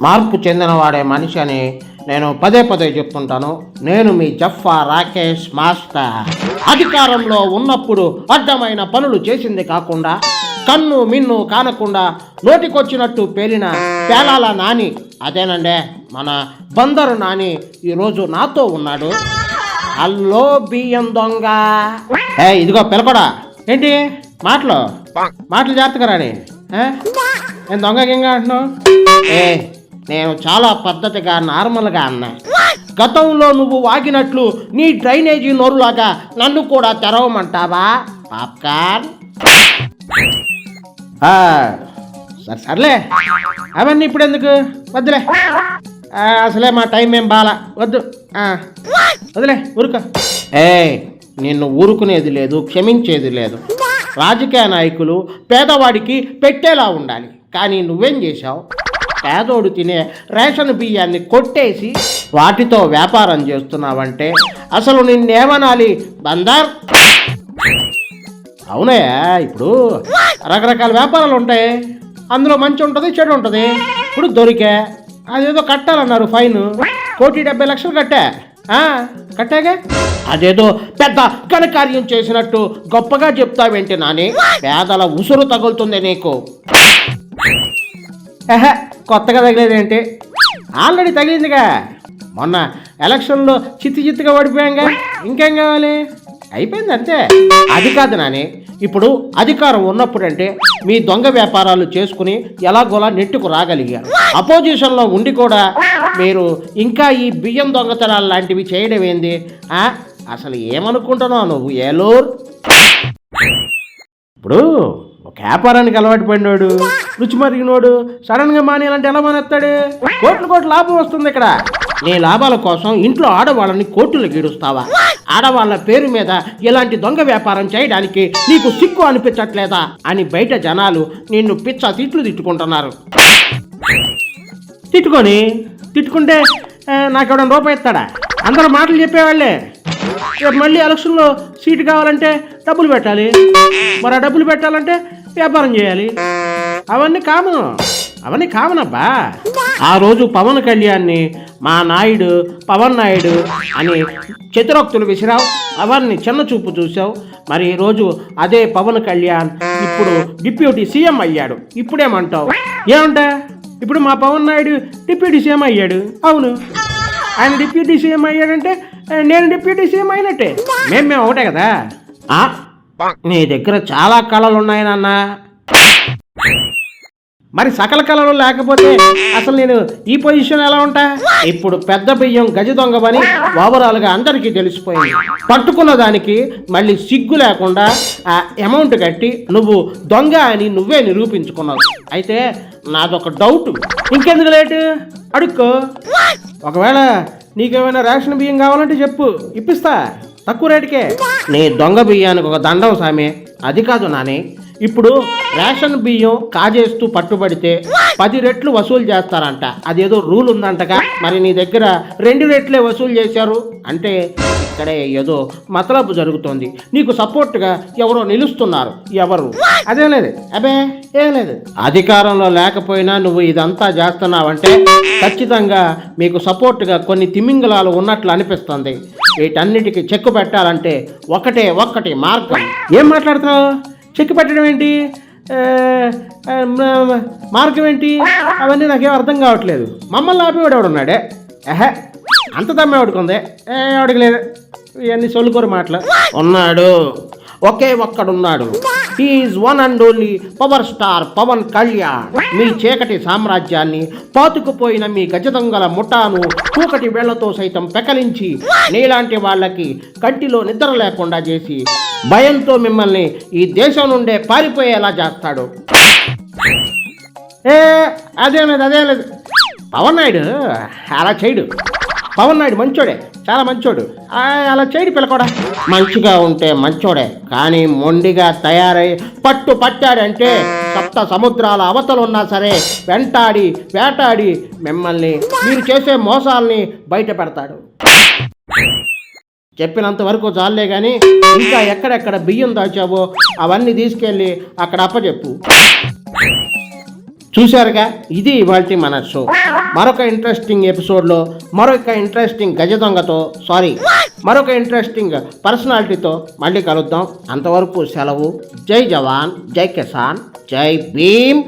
మార్పు చెందినవాడే మనిషి అని నేను పదే పదే చెప్తుంటాను. నేను మీ జఫ్ఫా రాకేష్ మాస్టర్. అధికారంలో ఉన్నప్పుడు అడ్డమైన పనులు చేసింది కాకుండా, కన్ను మిన్ను కానకుండా నోటికొచ్చినట్టు పేలిన పేలాల నాని, అదేనండే మన బందరు నాని, ఈరోజు నాతో ఉన్నాడు. హలో బియ్యం దొంగ. ఇదిగో పిలకడా ఏంటి మాటలు జాగ్రత్తగా రాని. నేను దొంగ గింగా అంటున్నావు? నేను చాలా పద్ధతిగా నార్మల్గా అన్నా. గతంలో నువ్వు వాగినట్లు నీ డ్రైనేజీ నోరులాగా నన్ను కూడా తెరవమంటావా పాప్కార్న్? సర్లే అవన్నీ ఇప్పుడు ఎందుకు, వద్దులే. అసలే మా టైం ఏం బాలా, వద్దు, వదిలే, ఊరుక. నిన్ను ఊరుకునేది లేదు, క్షమించేది లేదు. రాజకీయ నాయకులు పేదవాడికి పెట్టేలా ఉండాలి, కానీ నువ్వేం చేశావు? పేదోడు తినే రేషన్ బియ్యాన్ని కొట్టేసి వాటితో వ్యాపారం చేస్తున్నావంటే అసలు నిన్నేమనాలి బందర్? అవునయ్యా, ఇప్పుడు రకరకాల వ్యాపారాలు ఉంటాయి, అందులో మంచి ఉంటుంది, చెడు ఉంటుంది. ఇప్పుడు దొరికా, అదేదో కట్టాలన్నారు ఫైన్, 1,70,00,000 కట్టాగా. అదేదో పెద్ద ఘనకార్యం చేసినట్టు గొప్పగా చెప్తావేంటి నాని? పేదల ఉసురు తగులుతుంది నీకు. కొత్తగా తగిలేదేంటి? ఆల్రెడీ తగిలిందిగా. మొన్న ఎలక్షన్లో చిత్తుగా ఓడిపోయాంగా, ఇంకేం కావాలి? అయిపోయింది అంతే. అది కాదు నాని, ఇప్పుడు అధికారం ఉన్నప్పుడంటే మీ దొంగ వ్యాపారాలు చేసుకుని ఎలాగోలా నెట్టుకు రాగలిగారు. అపోజిషన్లో ఉండి కూడా మీరు ఇంకా ఈ బియ్యం దొంగతనాలు లాంటివి చేయడం ఏంది? అసలు ఏమనుకుంటున్నావు నువ్వు ఏలూరు? ఇప్పుడు ఒక వ్యాపారానికి అలవాటు పడినోడు, రుచి మరిగినోడు సడన్గా మానేయాలంటే ఎలా మానేస్తాడు? కోట్లు లాభం వస్తుంది ఇక్కడ. నీ లాభాల కోసం ఇంట్లో ఆడవాళ్ళని కోర్టులు గీడుస్తావా? ఆడవాళ్ళ పేరు మీద ఇలాంటి దొంగ వ్యాపారం చేయడానికి నీకు సిగ్గు అనిపించట్లేదా అని బయట జనాలు నిన్ను పిచ్చ తిట్టుకుంటున్నారు. తిట్టుకుంటే నాకెవడన్నా రూపాయి ఇస్తాడా? అందరూ మాటలు చెప్పేవాళ్ళే. మళ్ళీ ఎలక్షన్లో సీటు కావాలంటే డబ్బులు పెట్టాలి, మరి ఆ డబ్బులు పెట్టాలంటే వ్యాపారం చేయాలి. అవన్నీ కామన్ అబ్బా. ఆ రోజు పవన్ కళ్యాణ్ని మా నాయుడు పవన్ నాయుడు అని చతురోక్తులు విసిరావు, అవన్నీ చిన్న చూపు చూసావు. మరి ఈరోజు అదే పవన్ కళ్యాణ్ ఇప్పుడు డిప్యూటీ సీఎం అయ్యాడు. ఇప్పుడేమంటావు? ఏమంటా? ఇప్పుడు మా పవన్ నాయుడు డిప్యూటీ సీఎం అయ్యాడు. అవును, ఆయన డిప్యూటీ సీఎం అయ్యాడంటే నేను డిప్యూటీ సీఎం అయినట్టే. మేము ఒకటే కదా. నీ దగ్గర చాలా కళలు ఉన్నాయి నాన్న. మరి సకల కళలు లేకపోతే అసలు నేను ఈ పొజిషన్ ఎలా ఉంటా? ఇప్పుడు పెద్ద బియ్యం గజ దొంగవని ఓవరాల్గా అందరికీ తెలిసిపోయింది. పట్టుకున్న దానికి మళ్ళీ సిగ్గు లేకుండా ఆ అమౌంట్ కట్టి నువ్వు దొంగ అని నువ్వే నిరూపించుకున్నావు. అయితే నాదొక డౌట్, ఇంకెందుకు లేటు? అడుక్కో. ఒకవేళ నీకేమైనా రేషన్ బియ్యం కావాలంటే చెప్పు, ఇప్పిస్తా తక్కువ రేటుకే. నీ దొంగ బియ్యానికి ఒక దండం సామి. అది కాదు నాని, ఇప్పుడు రేషన్ బియ్యం కాజేస్తూ పట్టుబడితే 10 రెట్లు వసూలు చేస్తారంట. అదేదో రూల్ ఉందంటగా. మరి నీ దగ్గర 2 రెట్లే వసూలు చేశారు అంటే ఇక్కడే ఏదో మతలబు జరుగుతోంది. నీకు సపోర్ట్గా ఎవరో నిలుస్తున్నారు. ఎవరు? అదేం లేదు, ఏం లేదు. అధికారంలో లేకపోయినా నువ్వు ఇదంతా చేస్తున్నావంటే ఖచ్చితంగా మీకు సపోర్ట్గా కొన్ని తిమింగలాలు ఉన్నట్లు అనిపిస్తుంది. వీటన్నిటికీ చెక్కు పెట్టాలంటే ఒక్కటి మార్గం. ఏం మాట్లాడుతున్నావు? చెక్కు పెట్టడం ఏంటి? మార్గం ఏంటి? అవన్నీ నాకేం అర్థం కావట్లేదు. మమ్మల్ని ఆపేవాడు ఎవడున్నాడే? అంత దమ్మేవాడుకుంది ఎవడికి లేదు. ఇవన్నీ సొల్లుకోరు మాటలు. ఉన్నాడు, ఒకే ఒక్కడున్నాడు. He is one and only power star Pawan Kalyan. మీ చీకటి సామ్రాజ్యాన్ని, పాతుకుపోయిన మీ గజదొంగల ముఠాను కూకటి వేళ్లతో సైతం పెకలించి నీలాంటి వాళ్ళకి కంటిలో నిద్ర లేకుండా చేసి భయంతో మిమ్మల్ని ఈ దేశం నుండే పారిపోయేలా చేస్తాడు. అదేం లేదు. పవన్ నాయుడు అలా చేయడు. పవన్ నాయుడు మంచోడే, చాలా మంచోడు. అలా చేయడు పిల్లకోడా. మంచిగా ఉంటే మంచోడే, కానీ మొండిగా తయారై పట్టాడంటే సప్త సముద్రాల అవతలున్నా సరే వెంటాడి వేటాడి మిమ్మల్ని మీరు చేసే మోసాల్ని బయట పెడతాడు. చెప్పినంత వరకు చాలే కానీ ఇంకా ఎక్కడెక్కడ బియ్యం దాచావో అవన్నీ తీసుకెళ్ళి అక్కడ అప్పచెప్పు. చూశారుగా, ఇది ఇవాల్టి మన షో. మరొక ఇంట్రెస్టింగ్ ఎపిసోడ్లో మరొక ఇంట్రెస్టింగ్ గజ దొంగతో మరొక ఇంట్రెస్టింగ్ పర్సనాలిటీతో మళ్ళీ కలుద్దాం. అంతవరకు సెలవు. జై జవాన్, జై కిసాన్, జై భీమ్.